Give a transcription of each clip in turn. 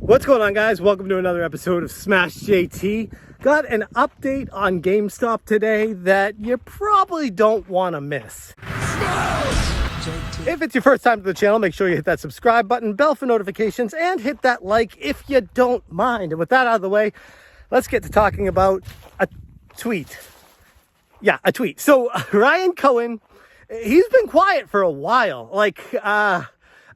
What's going on, guys? Welcome to another episode of Smash JT. Got an update on GameStop today that you probably don't want to miss. If it's your first time to the channel, make sure you hit that subscribe button, bell for notifications, and hit that like if you don't mind. And with that out of the way, let's get to talking about a tweet. Yeah, a tweet. So Ryan Cohen, he's been quiet for a while, like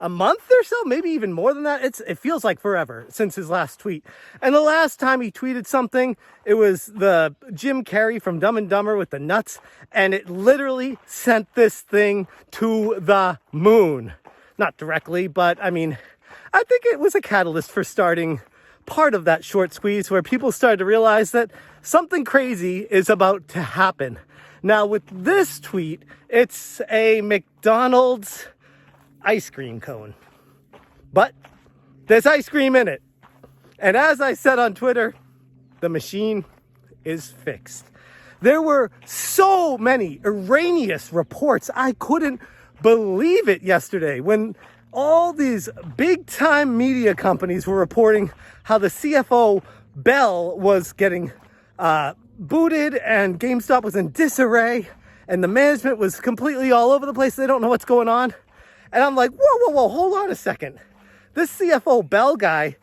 a month or so, maybe even more than that. It feels like forever since his last tweet. And the last time he tweeted something, it was the Jim Carrey from Dumb and Dumber with the nuts, and it literally sent this thing to the moon. Not directly, but I mean, I think it was a catalyst for starting part of that short squeeze where people started to realize that something crazy is about to happen. Now with this tweet, it's a McDonald's ice cream cone, but there's ice cream in it. And as I said on Twitter, the machine is fixed. There were so many erroneous reports. I couldn't believe it yesterday when all these big time media companies were reporting how the CFO Bell was getting booted and GameStop was in disarray and the management was completely all over the place. They don't know what's going on. And I'm like, whoa, hold on a second. This CFO Bell guy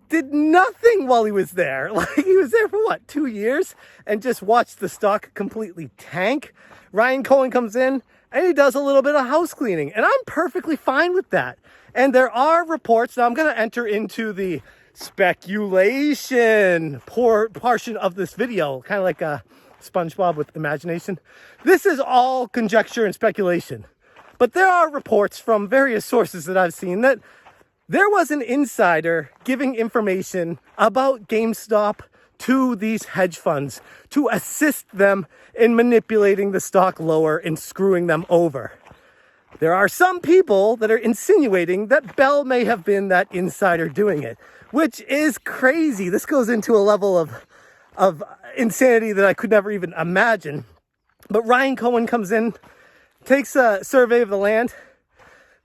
did nothing while he was there. Like, he was there for 2 years and just watched the stock completely tank. Ryan Cohen comes in and he does a little bit of house cleaning, and I'm perfectly fine with that. And there are reports. Now I'm going to enter into the speculation portion of this video, kind of like a SpongeBob with imagination. This is all conjecture and speculation. But there are reports from various sources that I've seen that there was an insider giving information about GameStop to these hedge funds to assist them in manipulating the stock lower and screwing them over. There are some people that are insinuating that Bell may have been that insider doing it, which is crazy. This goes into a level of insanity that I could never even imagine. But Ryan Cohen comes in, takes a survey of the land,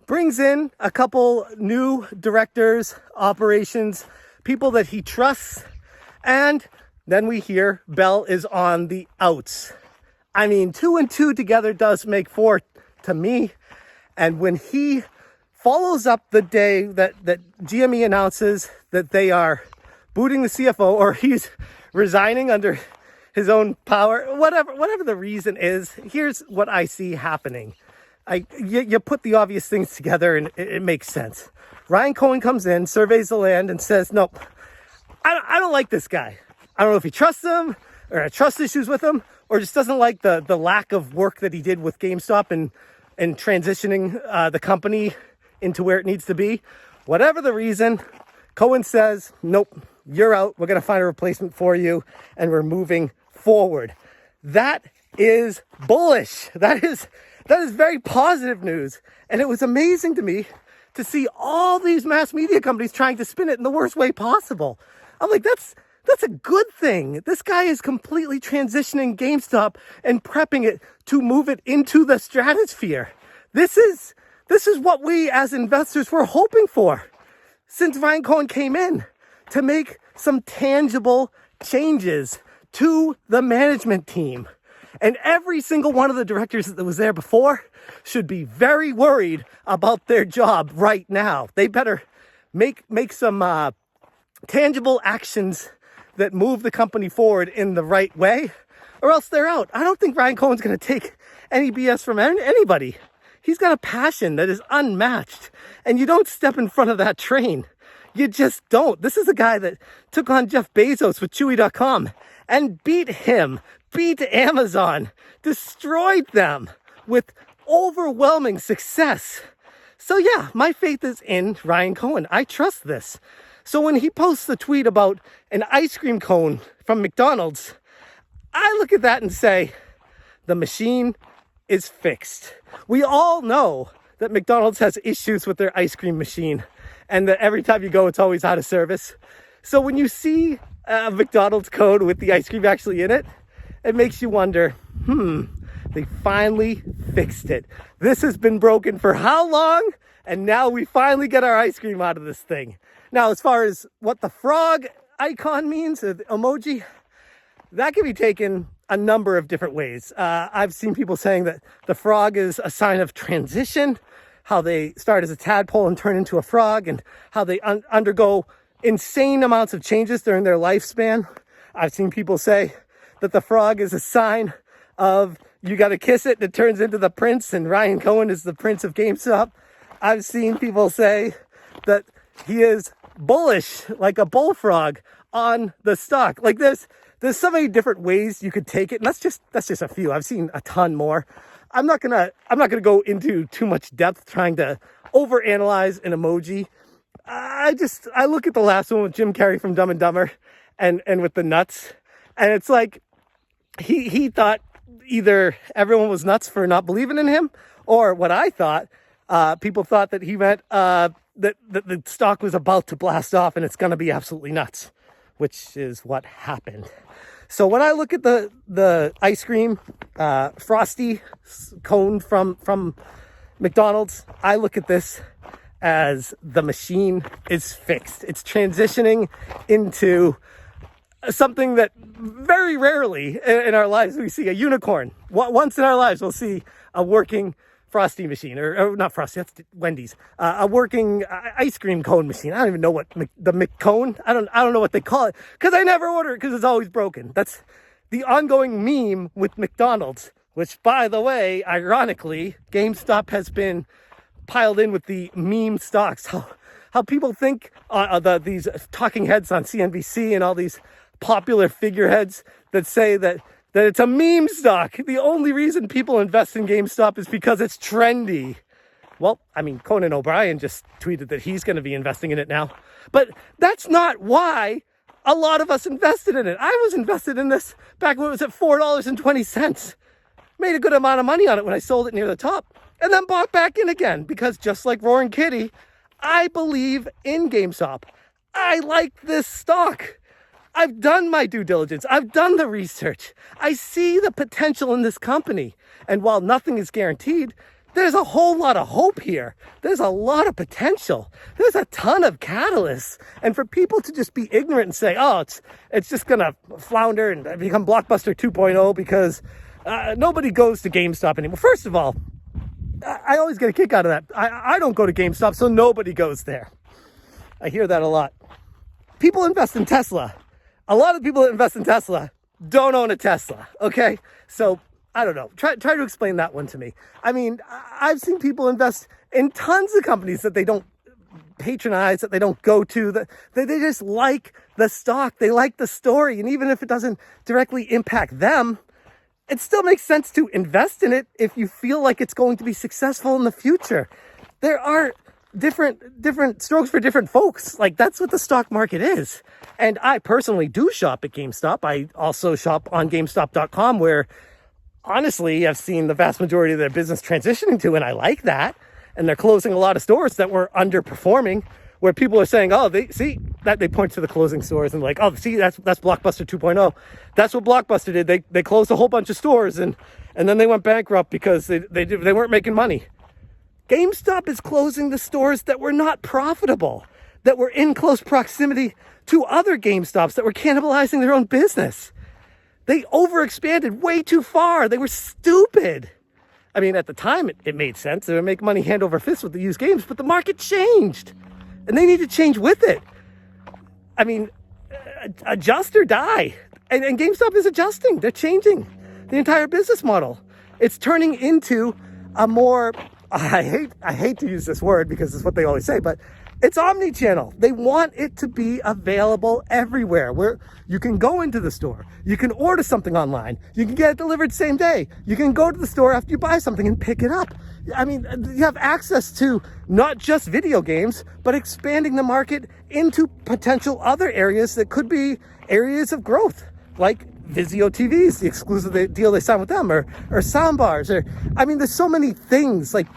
brings in a couple new directors, operations, people that he trusts, and then we hear Bell is on the outs. I mean, 2 and 2 together does make 4 to me. And when he follows up the day that GME announces that they are booting the CFO, or he's resigning under his own power, whatever the reason is, here's what I see happening. You put the obvious things together and it makes sense. Ryan Cohen comes in, surveys the land, and says, nope, I don't like this guy. I don't know if he trusts him or had trust issues with him, or just doesn't like the lack of work that he did with GameStop and transitioning the company into where it needs to be. Whatever the reason, Cohen says, nope, you're out. We're going to find a replacement for you, and we're moving forward. That is bullish. That is very positive news. And it was amazing to me to see all these mass media companies trying to spin it in the worst way possible. I'm like, that's a good thing. This guy is completely transitioning GameStop and prepping it to move it into the stratosphere. This is what we as investors were hoping for since Ryan Cohen came in, to make some tangible changes to the management team. And every single one of the directors that was there before should be very worried about their job right now. They better make some tangible actions that move the company forward in the right way, or else they're out. I don't think Ryan Cohen's going to take any BS from anybody. He's got a passion that is unmatched, and you don't step in front of that train. You just don't. This is a guy that took on Jeff Bezos with Chewy.com and beat Amazon, destroyed them with overwhelming success. So yeah, my faith is in Ryan Cohen. I trust this. So when he posts the tweet about an ice cream cone from McDonald's, I look at that and say, the machine is fixed. We all know that McDonald's has issues with their ice cream machine, and that every time you go, it's always out of service. So when you see a McDonald's cone with the ice cream actually in it, it makes you wonder, they finally fixed it. This has been broken for how long? And now we finally get our ice cream out of this thing. Now, as far as what the frog icon means, the emoji, that can be taken a number of different ways. I've seen people saying that the frog is a sign of transition, how they start as a tadpole and turn into a frog, and how they undergo insane amounts of changes during their lifespan. I've seen people say that the frog is a sign of you got to kiss it and it turns into the prince, and Ryan Cohen is the prince of GameStop. I've seen people say that he is bullish, like a bullfrog on the stock. Like there's so many different ways you could take it, and that's just a few. I've seen a ton more. I'm not gonna go into too much depth trying to overanalyze an emoji. I look at the last one with Jim Carrey from Dumb and Dumber, and with the nuts, and it's like he thought either everyone was nuts for not believing in him, or what I thought, people thought that he meant that the stock was about to blast off and it's going to be absolutely nuts, which is what happened. So when I look at the ice cream frosty cone from McDonald's, I look at this as the machine is fixed. It's transitioning into something that very rarely in our lives we see a unicorn. Once in our lives we'll see a working frosty machine, or not frosty, that's Wendy's, a working ice cream cone machine. I don't even know what the McCone, I don't know what they call it, because I never order it because it's always broken. That's the ongoing meme with McDonald's, which, by the way, ironically, GameStop has been piled in with the meme stocks. How people think these talking heads on CNBC and all these popular figureheads that say that it's a meme stock. The only reason people invest in GameStop is because it's trendy. Well, I mean, Conan O'Brien just tweeted that he's going to be investing in it now. But that's not why a lot of us invested in it. I was invested in this back when it was at $4.20. Made a good amount of money on it when I sold it near the top. And then bought back in again. Because just like Roaring Kitty, I believe in GameStop. I like this stock. I've done my due diligence. I've done the research. I see the potential in this company. And while nothing is guaranteed, there's a whole lot of hope here. There's a lot of potential. There's a ton of catalysts. And for people to just be ignorant and say, oh, it's just going to flounder and become Blockbuster 2.0 because nobody goes to GameStop anymore. First of all, I always get a kick out of that. I don't go to GameStop, so nobody goes there. I hear that a lot. People invest in Tesla. A lot of people that invest in Tesla don't own a Tesla, okay? So, I don't know. Try to explain that one to me. I mean, I've seen people invest in tons of companies that they don't patronize, that they don't go to, that they just like the stock, they like the story, and even if it doesn't directly impact them, it still makes sense to invest in it if you feel like it's going to be successful in the future. There are different strokes for different folks. Like, that's what the stock market is. And I personally do shop at GameStop. I also shop on GameStop.com, where honestly I've seen the vast majority of their business transitioning to, and I like that. And they're closing a lot of stores that were underperforming, where people are saying, oh, they point to the closing stores and like, oh, see, that's Blockbuster 2.0. That's what Blockbuster did. They closed a whole bunch of stores and then they went bankrupt because they weren't making money. GameStop is closing the stores that were not profitable, that were in close proximity to other GameStops that were cannibalizing their own business. They overexpanded way too far. They were stupid. I mean, at the time, it made sense. They would make money hand over fist with the used games, but the market changed. And they need to change with it. I mean, adjust or die. And GameStop is adjusting. They're changing the entire business model. It's turning into a more, I hate to use this word because it's what they always say, but it's omni-channel. They want it to be available everywhere, where you can go into the store, you can order something online, you can get it delivered same day, you can go to the store after you buy something and pick it up. I mean, you have access to not just video games, but expanding the market into potential other areas that could be areas of growth, like Vizio TVs, the exclusive deal they signed with them, or sound bars, or, I mean, there's so many things. Like,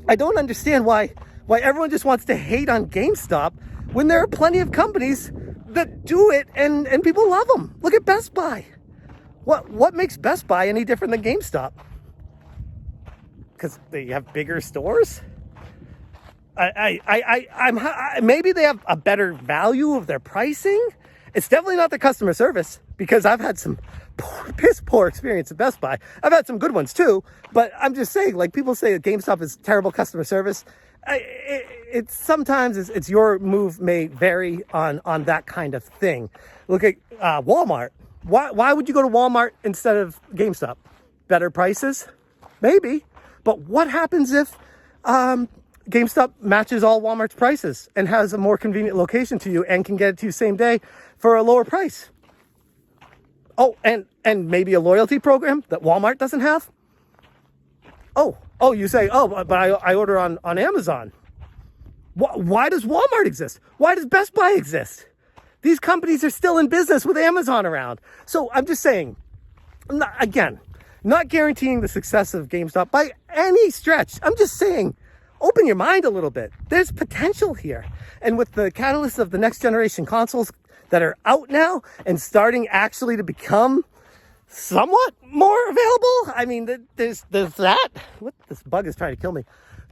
I don't understand why everyone just wants to hate on GameStop when there are plenty of companies that do it and people love them. Look at Best Buy. What makes Best Buy any different than GameStop? Because they have bigger stores? Maybe they have a better value of their pricing. It's definitely not the customer service, because I've had some piss poor experience at Best Buy. I've had some good ones too, but I'm just saying, like, people say that GameStop is terrible customer service. Sometimes it's your move may vary on that kind of thing. Look at Walmart. Why would you go to Walmart instead of GameStop? Better prices? Maybe. But what happens if GameStop matches all Walmart's prices and has a more convenient location to you and can get it to you same day for a lower price? Oh, and maybe a loyalty program that Walmart doesn't have? Oh, you say, but I order on Amazon. Why does Walmart exist? Why does Best Buy exist? These companies are still in business with Amazon around. So I'm just saying, not guaranteeing the success of GameStop by any stretch. I'm just saying, open your mind a little bit. There's potential here. And with the catalyst of the next generation consoles that are out now and starting actually to become somewhat more available. I mean, there's that. What? This bug is trying to kill me.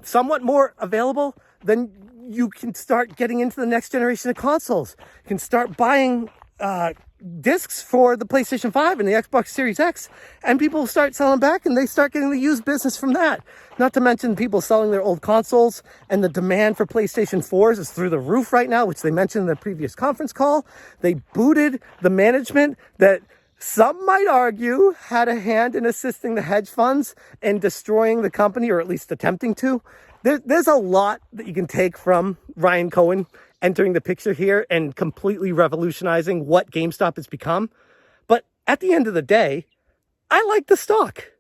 Somewhat more available, then you can start getting into the next generation of consoles. You can start buying discs for the PlayStation 5 and the Xbox Series X, and people start selling back and they start getting the used business from that. Not to mention people selling their old consoles, and the demand for PlayStation 4s is through the roof right now, which they mentioned in the previous conference call. They booted the management that some might argue had a hand in assisting the hedge funds and destroying the company, or at least attempting to. There's a lot that you can take from Ryan Cohen entering the picture here and completely revolutionizing what GameStop has become. But at the end of the day, I like the stock.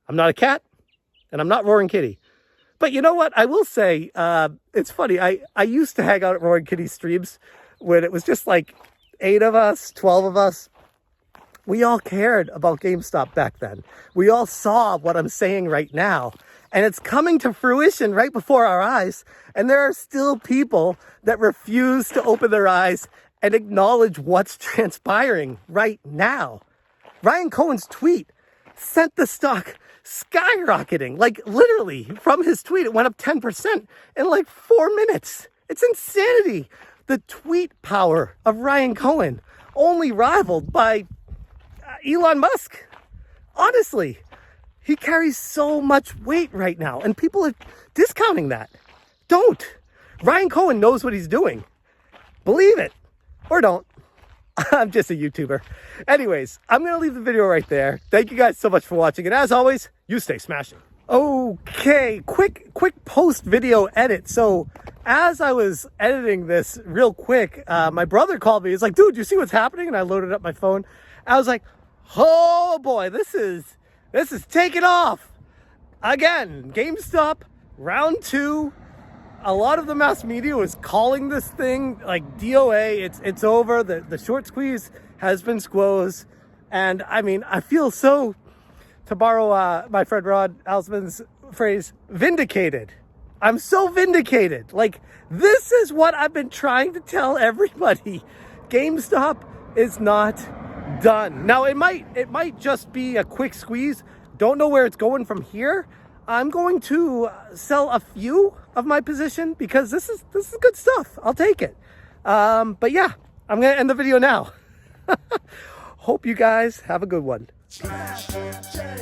I'm not a cat and I'm not Roaring Kitty. But you know what? I will say, it's funny. I used to hang out at Roaring Kitty streams when it was just like 8 of us, 12 of us. We all cared about GameStop back then. We all saw what I'm saying right now. And it's coming to fruition right before our eyes. And there are still people that refuse to open their eyes and acknowledge what's transpiring right now. Ryan Cohen's tweet sent the stock skyrocketing. Like, literally, from his tweet, it went up 10% in like 4 minutes. It's insanity. The tweet power of Ryan Cohen, only rivaled by Elon Musk. Honestly, he carries so much weight right now, and people are discounting that. Don't. Ryan Cohen knows what he's doing. Believe it or don't. I'm just a YouTuber. Anyways, I'm going to leave the video right there. Thank you guys so much for watching, and as always, you stay smashing. Okay, quick post video edit. So as I was editing this real quick, my brother called me. He's like, dude, you see what's happening? And I loaded up my phone. I was like, oh boy, this is taking off. Again, GameStop, round 2. A lot of the mass media was calling this thing like DOA. It's over. The short squeeze has been squoze. And I mean, I feel so, to borrow my friend Rod Alsman's phrase, vindicated. I'm so vindicated. Like, this is what I've been trying to tell everybody. GameStop is not done. Now, it might just be a quick squeeze. Don't know where it's going from here. I'm going to sell a few of my position because this is good stuff. I'll take it. But yeah, I'm going to end the video now. Hope you guys have a good one. Smash the J,